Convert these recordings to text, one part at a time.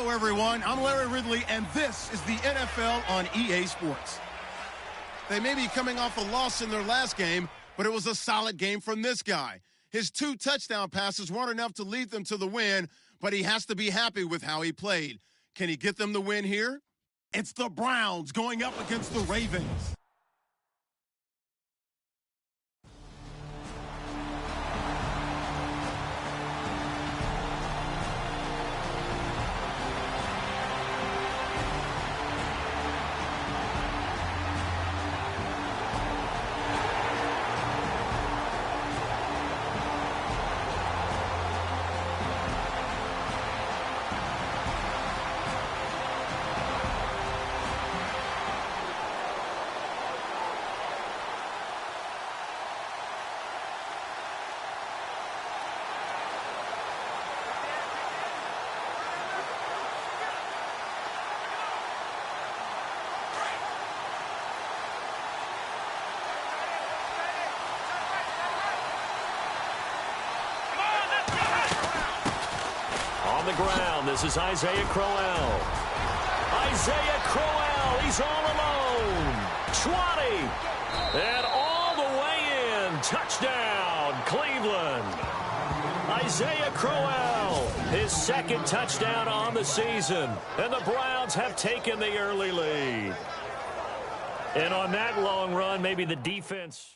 Hello, everyone. I'm Larry Ridley, and this is the NFL on EA Sports. They may be coming off a loss in their last game, but it was a solid game from this guy. His 2 touchdown passes weren't enough to lead them to the win, but he has to be happy with how he played. Can he get them the win here? It's the Browns going up against the Ravens. On the ground, this is Isaiah Crowell. Isaiah Crowell, he's all alone. 20. And all the way in. Touchdown, Cleveland. Isaiah Crowell, his 2nd touchdown on the season. And the Browns have taken the early lead. And on that long run, maybe the defense...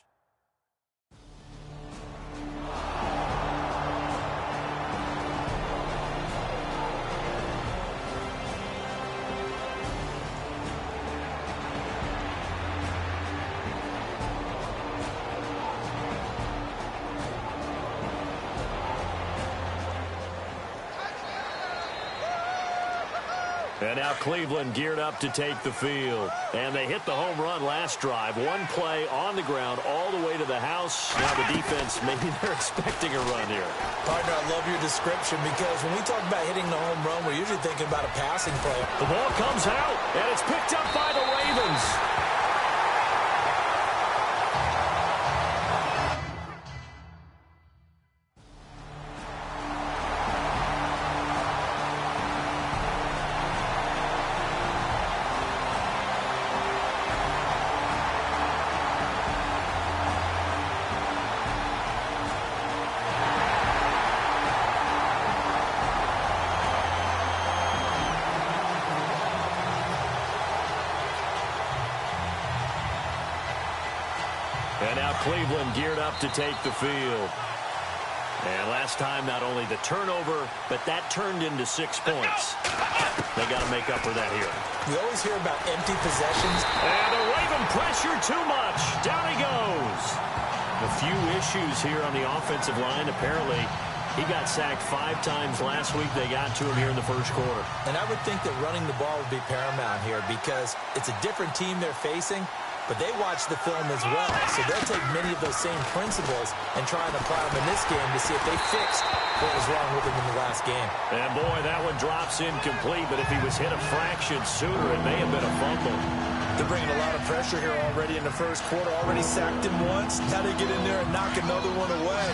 And now Cleveland geared up to take the field. And they hit the home run last drive. 1 play on the ground all the way to the house. Now the defense, maybe they're expecting a run here. Partner, I love your description because when we talk about hitting the home run, we're usually thinking about a passing play. The ball comes out, and it's picked up by the Ravens. And now Cleveland geared up to take the field. And last time, not only the turnover, but that turned into 6 points. They got to make up for that here. We always hear about empty possessions. And the Raven pressure too much. Down he goes. A few issues here on the offensive line. Apparently, he got sacked 5 times last week. They got to him here in the first quarter. And I would think that running the ball would be paramount here because it's a different team they're facing. But they watch the film as well, so they'll take many of those same principles and try and apply them in this game to see if they fixed what was wrong with them in the last game. And, boy, that one drops incomplete, but if he was hit a fraction sooner, it may have been a fumble. They're bringing a lot of pressure here already in the first quarter. Already sacked him once. Now they get in there and knock another one away.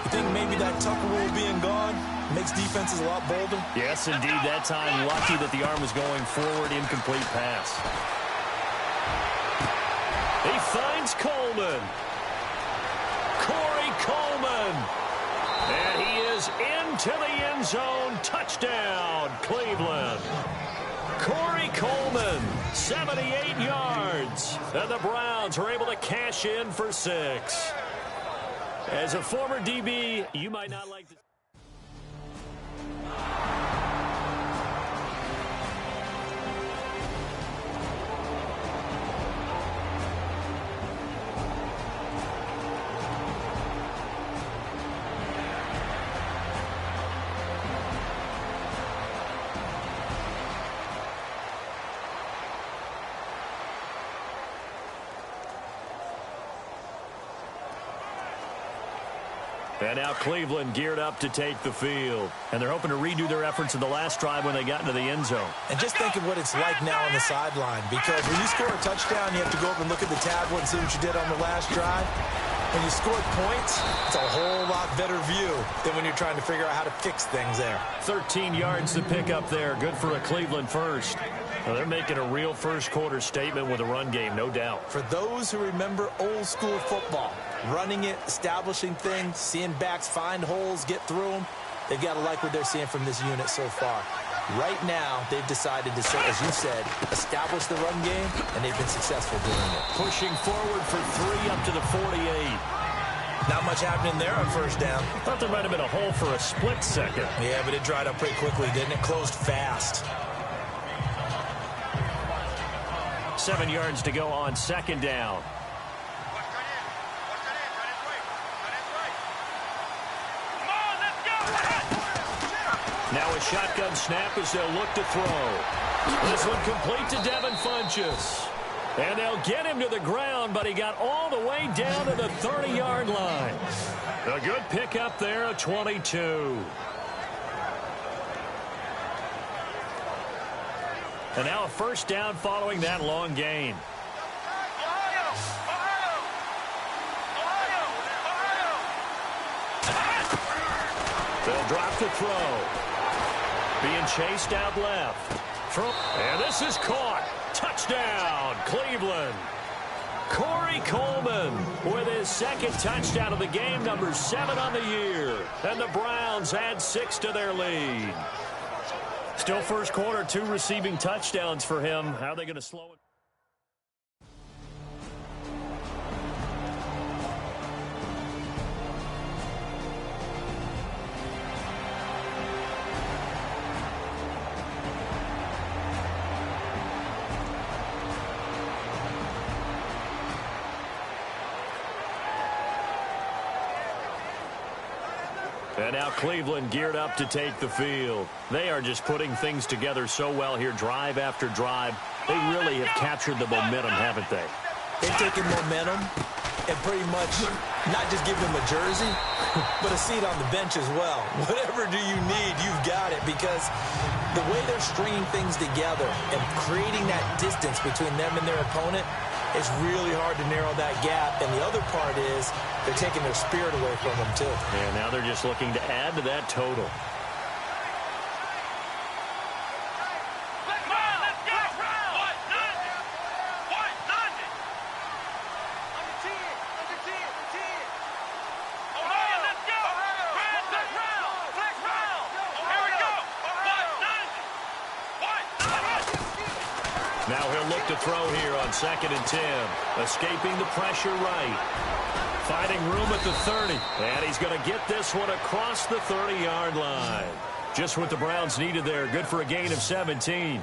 You think maybe that Tucker rule being gone makes defenses a lot bolder? Yes, indeed. That time, lucky that the arm was going forward, incomplete pass. He finds Coleman. Corey Coleman. And he is into the end zone. Touchdown, Cleveland. Corey Coleman, 78 yards. And the Browns are able to cash in for 6. As a former DB, you might not like to... And now Cleveland geared up to take the field. And they're hoping to redo their efforts in the last drive when they got into the end zone. And just think of what it's like now on the sideline. Because when you score a touchdown, you have to go over and look at the tablet and see what you did on the last drive. when you score points, it's a whole lot better view than when you're trying to figure out how to fix things there. 13 yards to pick up there. Good for a Cleveland first. Well, they're making a real first-quarter statement with a run game, no doubt. For those who remember old-school football, running it, establishing things, seeing backs find holes, get through them, they've got to like what they're seeing from this unit so far. Right now, they've decided to, as you said, establish the run game, and they've been successful doing it. Pushing forward for 3 up to the 48. Not much happening there on first down. Thought there might have been a hole for a split second. Yeah, but it dried up pretty quickly, didn't it? Closed fast. 7 yards to go on second down. Now a shotgun snap as they'll look to throw. This one complete to Devin Funchess. And they'll get him to the ground, but he got all the way down to the 30-yard line. A good pickup there, a 22. And now a first down following that long gain. They'll drop the throw. Being chased out left. And this is caught. Touchdown, Cleveland. Corey Coleman with his second touchdown of the game, number 7 on the year. And the Browns add 6 to their lead. Still first quarter, 2 receiving touchdowns for him. How are they going to slow it? And now Cleveland geared up to take the field. They are just putting things together so well here, drive after drive. They really have captured the momentum, haven't they? They've taken momentum and pretty much not just give them a jersey, but a seat on the bench as well. Whatever do you need, you've got it, because the way they're stringing things together and creating that distance between them and their opponent, it's really hard to narrow that gap. And the other part is they're taking their spirit away from them, too. And now they're just looking to add to that total. Now he'll look to throw here on 2nd and 10. Escaping the pressure right. Finding room at the 30. And he's going to get this one across the 30-yard line. Just what the Browns needed there. Good for a gain of 17.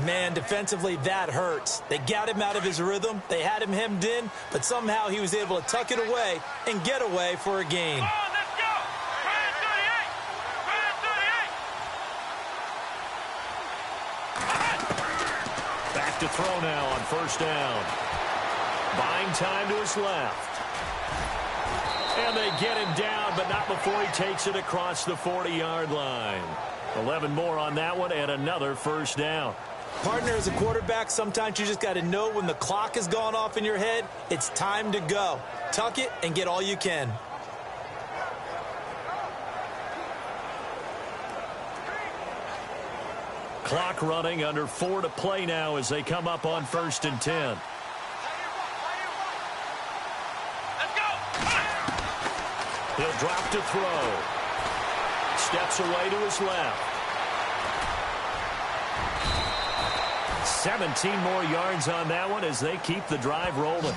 Man, defensively, that hurts. They got him out of his rhythm. They had him hemmed in, but somehow he was able to tuck it away and get away for a gain. Back to throw now on first down. Buying time to his left. And they get him down, but not before he takes it across the 40-yard line. 11 more on that one and another first down. Partner, as a quarterback, sometimes you just got to know when the clock has gone off in your head, it's time to go. Tuck it and get all you can. Clock running, under 4 to play now as they come up on 1st and 10. He'll drop to throw. Steps away to his left. 17 more yards on that one as they keep the drive rolling.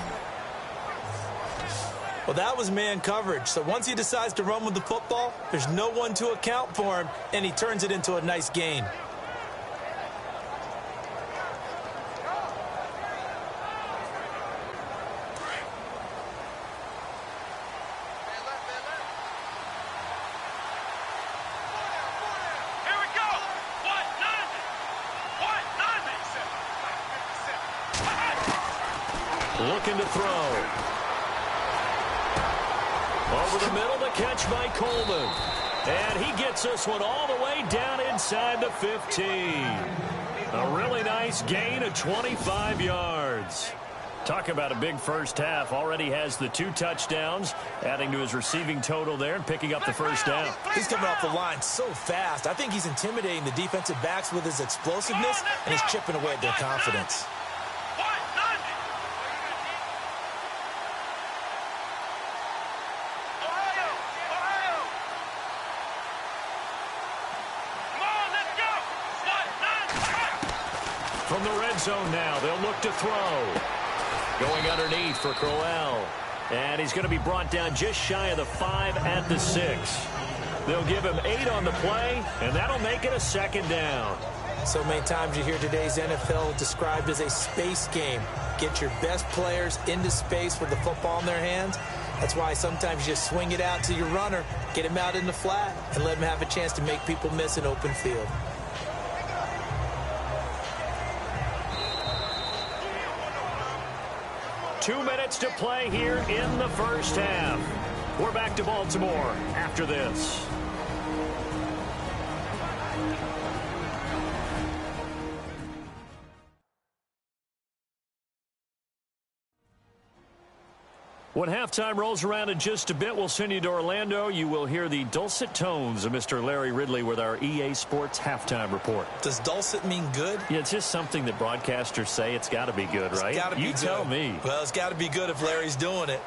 Well, that was man coverage. So once he decides to run with the football, there's no one to account for him, and he turns it into a nice gain. Looking to throw. Over the middle, the catch by Coleman. And he gets this one all the way down inside the 15. A really nice gain of 25 yards. Talk about a big first half. Already has the 2 touchdowns, adding to his receiving total there and picking up the first down. He's coming off the line so fast. I think he's intimidating the defensive backs with his explosiveness, and he's chipping away at their confidence. From the red zone now, they'll look to throw. Going underneath for Crowell. And he's going to be brought down just shy of the 5 at the 6. They'll give him 8 on the play, and that'll make it a second down. So many times you hear today's NFL described as a space game. Get your best players into space with the football in their hands. That's why sometimes you just swing it out to your runner, get him out in the flat, and let him have a chance to make people miss an open field. Two minutes to play here in the first half. We're back to Baltimore after this. When halftime rolls around in just a bit, we'll send you to Orlando. You will hear the dulcet tones of Mr. Larry Ridley with our EA Sports halftime report. Does dulcet mean good? Yeah, it's just something that broadcasters say. It's got to be good, right? It's got to be good. You tell me. Well, it's got to be good if Larry's doing it.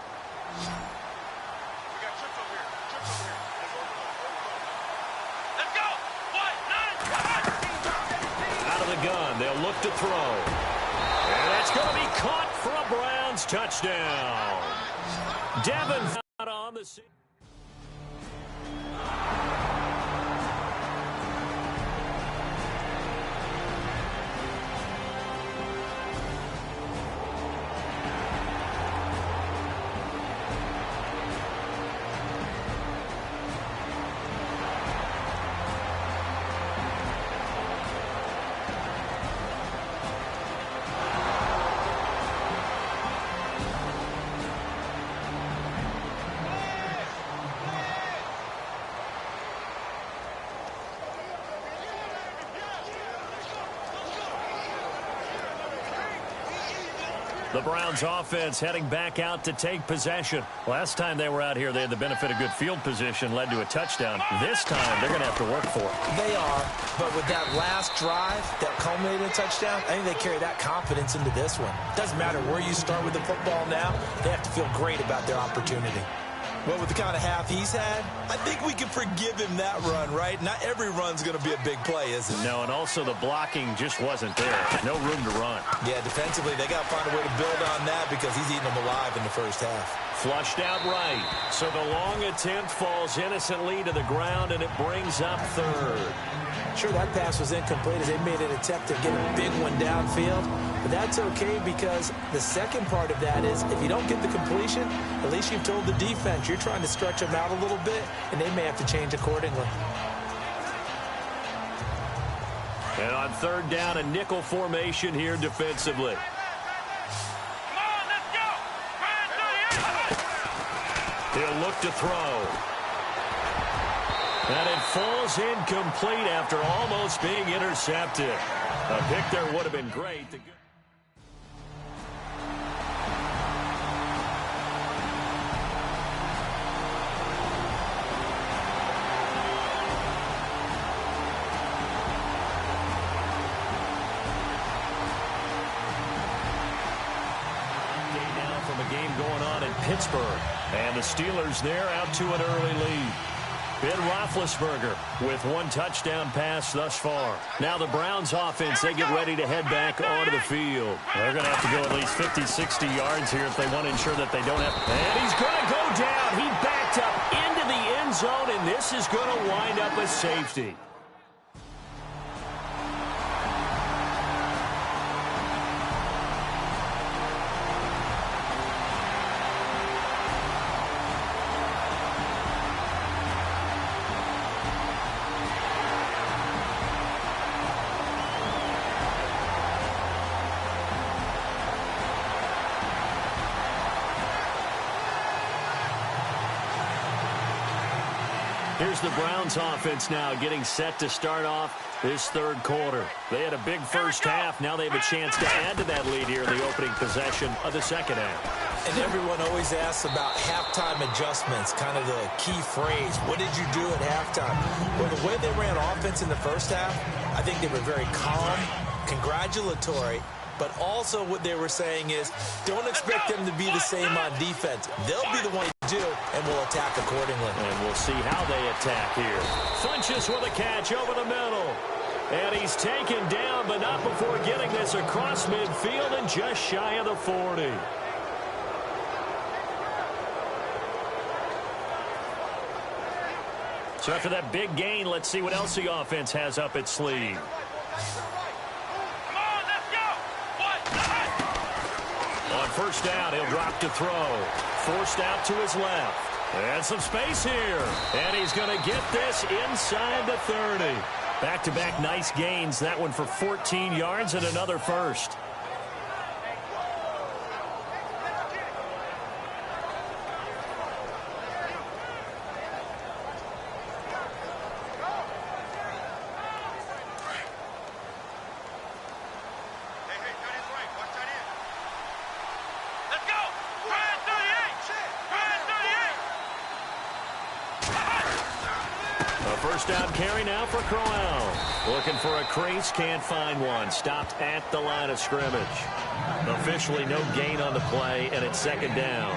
Out of the gun, they'll look to throw. And that's going to be caught for a Browns touchdown. Devin out on the scene. The Browns offense heading back out to take possession. Last time they were out here, they had the benefit of good field position, led to a touchdown. This time, they're going to have to work for it. They are, but with that last drive that culminated in a touchdown, I think they carry that confidence into this one. Doesn't matter where you start with the football now, they have to feel great about their opportunity. Well, with the kind of half he's had, I think we can forgive him that run, right? Not every run's going to be a big play, is it? No, and also the blocking just wasn't there. No room to run. Yeah, defensively, they got to find a way to build on that because he's eating them alive in the first half. Flushed out right. So the long attempt falls innocently to the ground, and it brings up third. Sure, that pass was incomplete as they made an attempt to get a big one downfield. But that's okay because the second part of that is if you don't get the completion, at least you've told the defense you're trying to stretch them out a little bit, and they may have to change accordingly. And on third down, a nickel formation here defensively. He'll look to throw. And it falls incomplete after almost being intercepted. A pick there would have been great. Now from a game going on in Pittsburgh. And the Steelers there out to an early lead. Ben Roethlisberger with one touchdown pass thus far. Now the Browns offense, they get ready to head back onto the field. They're going to have to go at least 50, 60 yards here if they want to ensure that they don't have. And he's going to go down. He backed up into the end zone, and this is going to wind up a safety. Here's the Browns offense now getting set to start off this third quarter. They had a big first half. Now they have a chance to add to that lead here in the opening possession of the second half. And everyone always asks about halftime adjustments, kind of the key phrase. What did you do at halftime? Well, the way they ran offense in the first half, I think they were very calm, congratulatory, but also what they were saying is don't expect them to be the same on defense. They'll be the one to do, and we'll attack accordingly. And we'll see how they attack here. Funches with a catch over the middle. And he's taken down, but not before getting this across midfield and just shy of the 40. So after that big gain, let's see what else the offense has up its sleeve. On first down, he'll drop to throw. Forced out to his left. And some space here. And he's going to get this inside the 30. Back-to-back nice gains. That one for 14 yards and another first. First down carry now for Crowell. Looking for a crease, can't find one. Stopped at the line of scrimmage. Officially no gain on the play, and it's second down.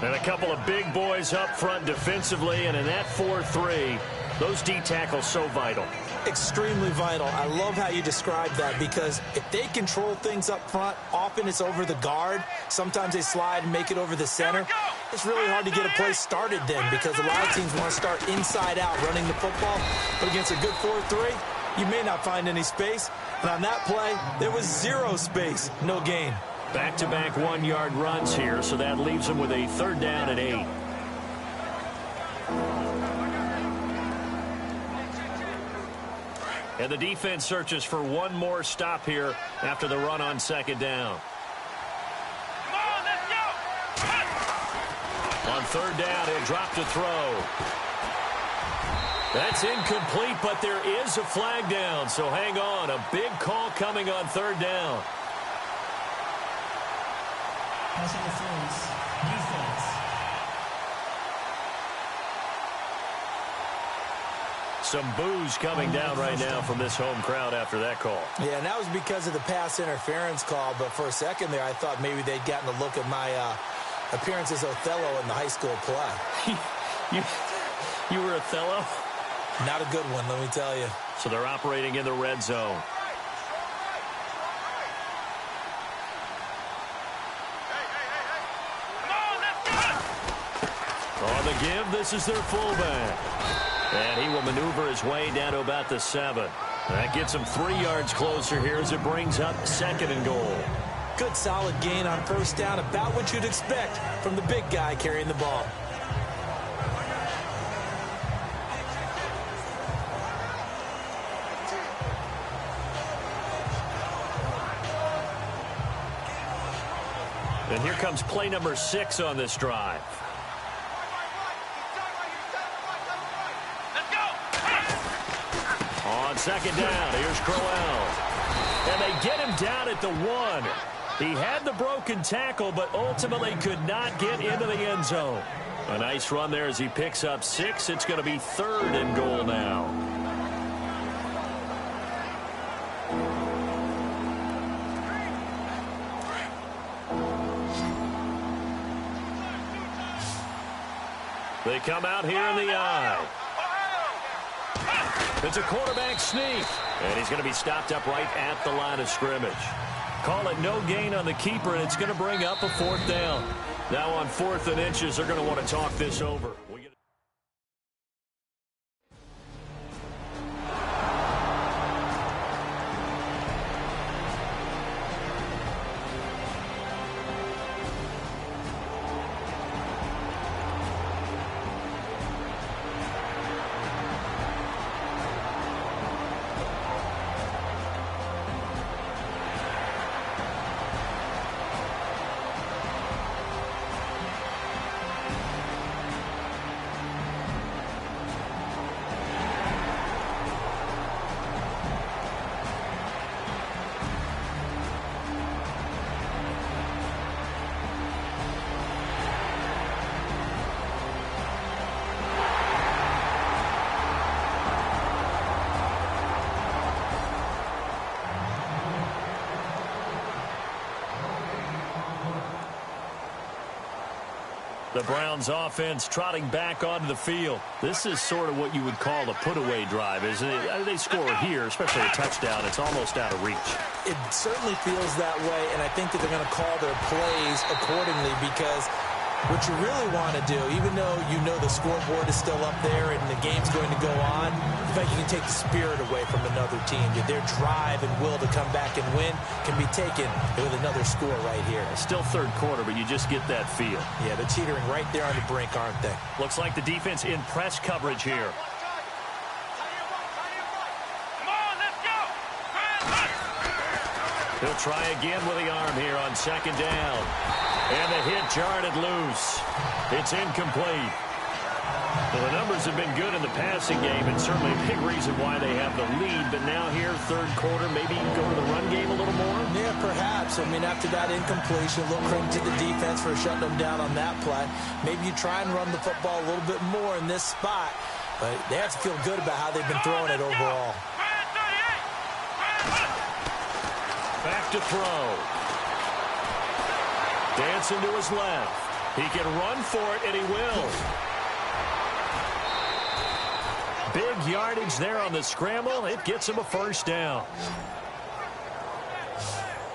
And a couple of big boys up front defensively, and in that 4-3, those D tackles so vital. Extremely vital. I love how you describe that because if they control things up front, often it's over the guard. Sometimes they slide and make it over the center. It's really hard to get a play started then because a lot of teams want to start inside out running the football. But against a good 4-3, you may not find any space. And on that play, there was zero space, no gain. Back-to-back one-yard runs here, so that leaves them with a third down and 8. And the defense searches for one more stop here after the run on second down. Come on, let's go! On third down, he'll drop to throw. That's incomplete, but there is a flag down, so hang on. A big call coming on third down. Pass interference. Defense. Some boos coming down right now from this home crowd after that call. Yeah, and that was because of the pass interference call, but for a second there I thought maybe they'd gotten a look at my appearance as Othello in the high school play. You were Othello? Not a good one, let me tell you. So they're operating in the red zone. On the give, this is their fullback. And he will maneuver his way down to about the 7. That gets him 3 yards closer here as it brings up second and goal. Good solid gain on first down, about what you'd expect from the big guy carrying the ball. And here comes play number 6 on this drive. On second down, here's Crowell. And they get him down at the 1. He had the broken tackle, but ultimately could not get into the end zone. A nice run there as he picks up 6. It's going to be third and goal now. They come out here in the eye. It's a quarterback sneak. And he's going to be stopped up right at the line of scrimmage. Call it no gain on the keeper, and it's going to bring up a fourth down. Now on 4th and inches, they're going to want to talk this over. The Browns offense trotting back onto the field. This is sort of what you would call a put-away drive, isn't it? They score here, especially a touchdown. It's almost out of reach. It certainly feels that way, and I think that they're going to call their plays accordingly because what you really want to do, even though you know the scoreboard is still up there and the game's going to go on, the fact you can take the spirit away from another team. Their drive and will to come back and win can be taken with another score right here. It's still third quarter, but you just get that feel. Yeah, they're teetering right there on the brink, aren't they? Looks like the defense in press coverage here. Come on, let's go. He'll try again with the arm here on second down. And the hit jarred it loose. It's incomplete. Well, the numbers have been good in the passing game, and certainly a big reason why they have the lead. But now here, third quarter, maybe go to the run game a little more? Yeah, perhaps. I mean, after that incompletion, a little credit to the defense for shutting them down on that play. Maybe you try and run the football a little bit more in this spot. But they have to feel good about how they've been throwing it overall. Back to throw. Dancing to his left. He can run for it, and he will. Big yardage there on the scramble. It gets him a first down.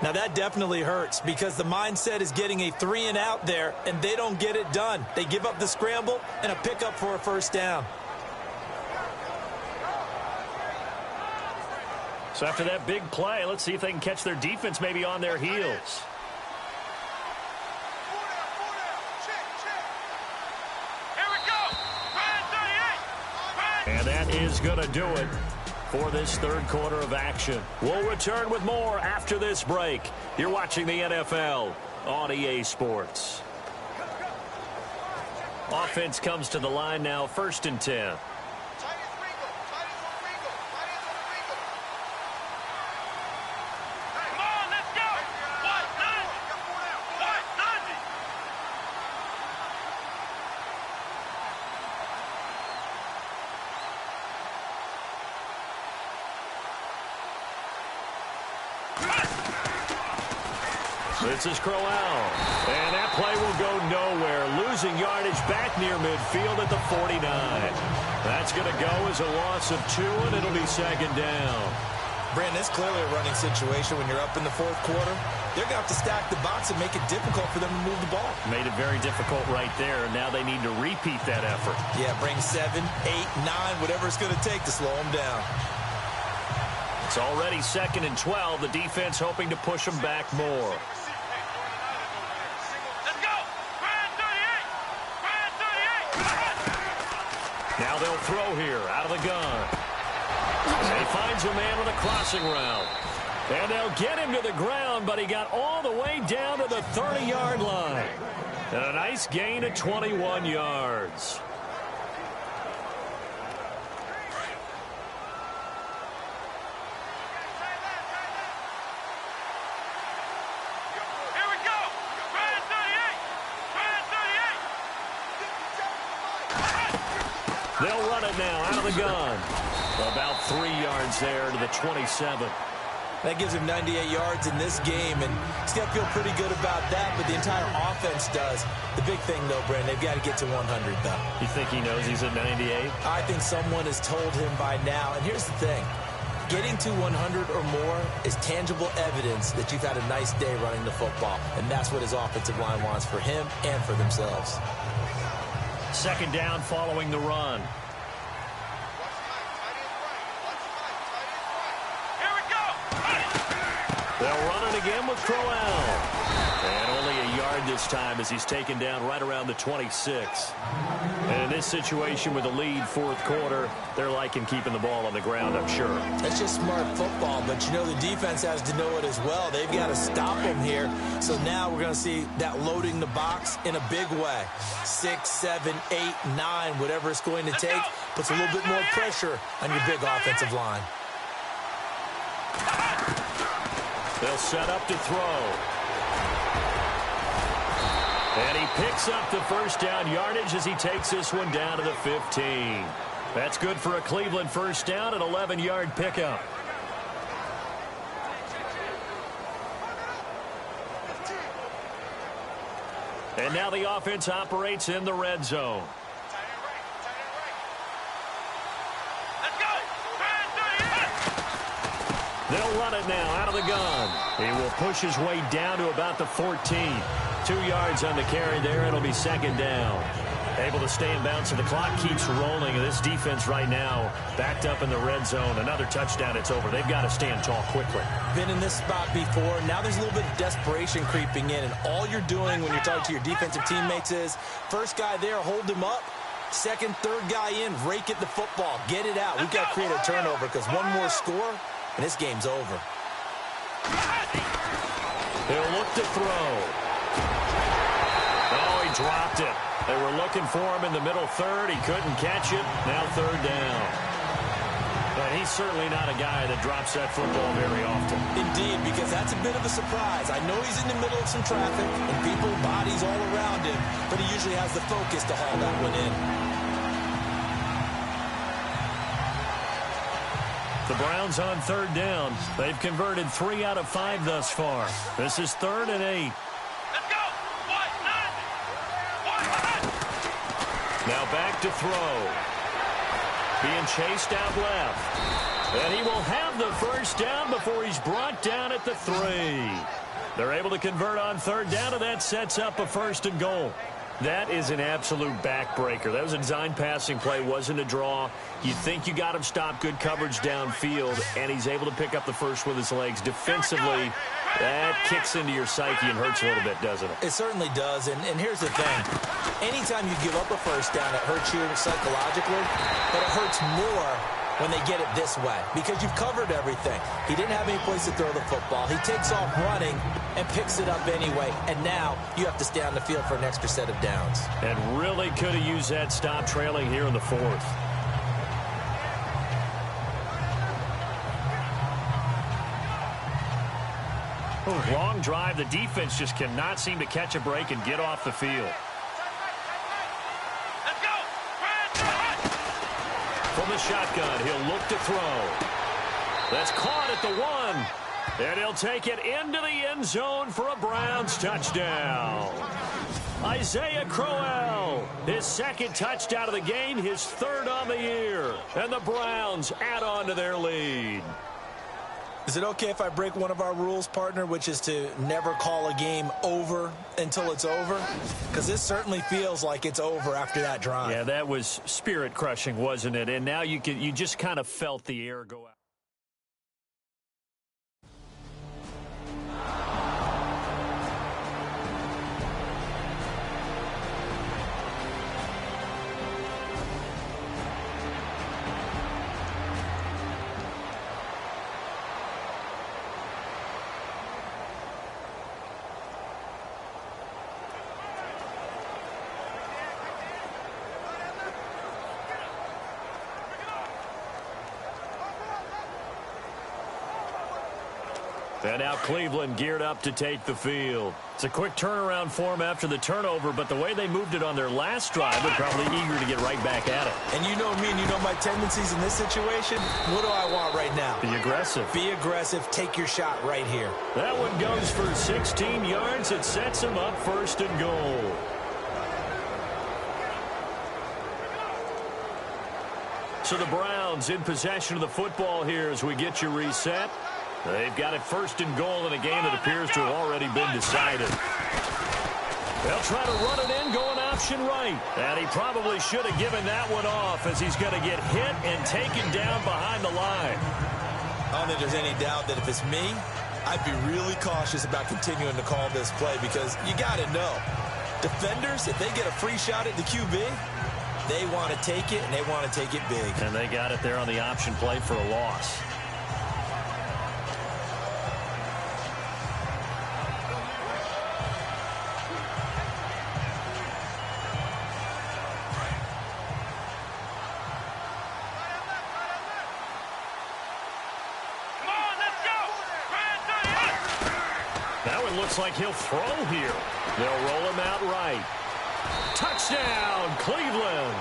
Now, that definitely hurts because the mindset is getting a 3-and-out there, and they don't get it done. They give up the scramble and a pickup for a first down. So after that big play, let's see if they can catch their defense maybe on their heels. And that is going to do it for this third quarter of action. We'll return with more after this break. You're watching the NFL on EA Sports. Offense comes to the line now, 1st and 10. This is Crowell, and that play will go nowhere, losing yardage back near midfield at the 49. That's going to go as a loss of 2, and it'll be second down. Brandon, it's clearly a running situation when you're up in the fourth quarter. They're going to have to stack the box and make it difficult for them to move the ball. Made it very difficult right there, and now they need to repeat that effort. Yeah, bring 7, 8, 9, whatever it's going to take to slow them down. It's already 2nd and 12. The defense hoping to push them back more. Now they'll throw here out of the gun. And he finds a man with a crossing route. And they'll get him to the ground, but he got all the way down to the 30-yard line. And a nice gain of 21 yards. They'll run it now out of the gun. About 3 yards there to the 27. That gives him 98 yards in this game, and he's got to feel pretty good about that, but the entire offense does. The big thing, though, Brandon, they've got to get to 100, though. You think he knows he's at 98? I think someone has told him by now, and here's the thing. Getting to 100 or more is tangible evidence that you've had a nice day running the football, and that's what his offensive line wants for him and for themselves. Second down following the run. They'll run it again with Crowell. And only a yard this time as he's taken down right around the 26. And in this situation with the lead, fourth quarter, they're liking keeping the ball on the ground, I'm sure. That's just smart football, but you know the defense has to know it as well. They've got to stop them here. So now we're going to see that loading the box in a big way. 6, 7, 8, 9, whatever it's going to take, puts a little bit more pressure on your big offensive line. They'll set up to throw. And he picks up the first down yardage as he takes this one down to the 15. That's good for a Cleveland first down, an 11-yard pickup. And now the offense operates in the red zone. Let's go. They'll run it now out of the gun. He will push his way down to about the 14. 2 yards on the carry there. It'll be second down. Able to stay in bounds, so the clock keeps rolling. And this defense right now backed up in the red zone. Another touchdown, it's over. They've got to stand tall quickly. Been in this spot before. Now there's a little bit of desperation creeping in. And all you're doing when you're talking to your defensive teammates is, first guy there, hold him up. Second, third guy in, rake at the football. Get it out. We've got to create a turnover because one more score, and this game's over. He'll look to throw. Oh, he dropped it. They were looking for him in the middle third. He couldn't catch it. Now third down. But he's certainly not a guy that drops that football very often. Indeed, because that's a bit of a surprise. I know he's in the middle of some traffic and people, bodies all around him, but he usually has the focus to haul that one in. The Browns on third down. They've converted 3 out of 5 thus far. This is 3rd and 8. Let's go. Now back to throw. Being chased out left. And he will have the first down before he's brought down at the 3. They're able to convert on third down, and that sets up a 1st and goal. That is an absolute backbreaker. That was a design passing play, wasn't a draw. You think you got him stopped, good coverage downfield, and he's able to pick up the first with his legs. Defensively, that kicks into your psyche and hurts a little bit, doesn't it? It certainly does, and here's the thing. Anytime you give up a first down, it hurts you psychologically, but it hurts more when they get it this way because you've covered everything. He didn't have any place to throw the football. He takes off running and picks it up anyway, and now you have to stay on the field for an extra set of downs. And really could have used that stop trailing here in the 4th. Long drive. The defense just cannot seem to catch a break and get off the field. Let's go. From the shotgun, he'll look to throw. That's caught at the 1. And he'll take it into the end zone for a Browns touchdown. Isaiah Crowell, his 2nd touchdown of the game, his 3rd on the year. And the Browns add on to their lead. Is it okay if I break one of our rules, partner, which is to never call a game over until it's over? Because this certainly feels like it's over after that drive. Yeah, that was spirit-crushing, wasn't it? And now you just kind of felt the air go out. And now Cleveland geared up to take the field. It's a quick turnaround for them after the turnover, but the way they moved it on their last drive, they're probably eager to get right back at it. And you know me and you know my tendencies in this situation. What do I want right now? Be aggressive. Be aggressive. Take your shot right here. That one goes for 16 yards. It sets them up 1st and goal. So the Browns in possession of the football here as we get you reset. They've got it 1st and goal in a game that appears to have already been decided. They'll try to run it in, going option right. And he probably should have given that one off as he's going to get hit and taken down behind the line. I don't think there's any doubt that if it's me, I'd be really cautious about continuing to call this play because you got to know, defenders, if they get a free shot at the QB, they want to take it, and they want to take it big. And they got it there on the option play for a loss. Looks like he'll throw here. They'll roll him out right. Touchdown, Cleveland.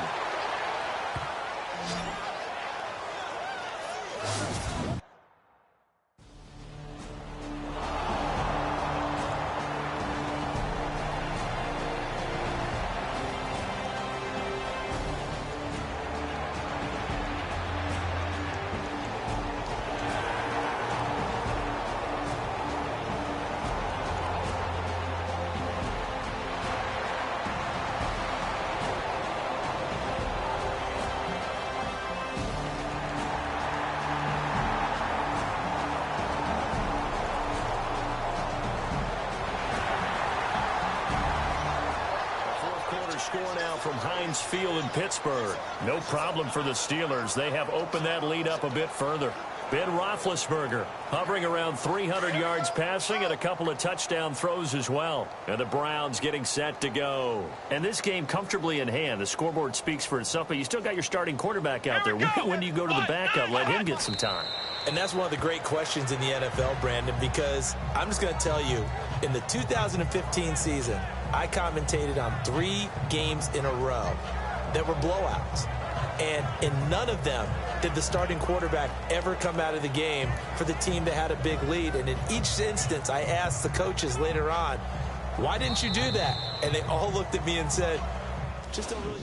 from Heinz Field in Pittsburgh. No problem for the Steelers. They have opened that lead up a bit further. Ben Roethlisberger hovering around 300 yards passing and a couple of touchdown throws as well. And the Browns getting set to go. And this game comfortably in hand. The scoreboard speaks for itself, but you still got your starting quarterback out there. When do you go to the backup? Let him get some time. And that's one of the great questions in the NFL, Brandon, because I'm just going to tell you, in the 2015 season, I commentated on 3 games in a row that were blowouts. And in none of them did the starting quarterback ever come out of the game for the team that had a big lead. And in each instance, I asked the coaches later on, why didn't you do that? And they all looked at me and said, just don't really...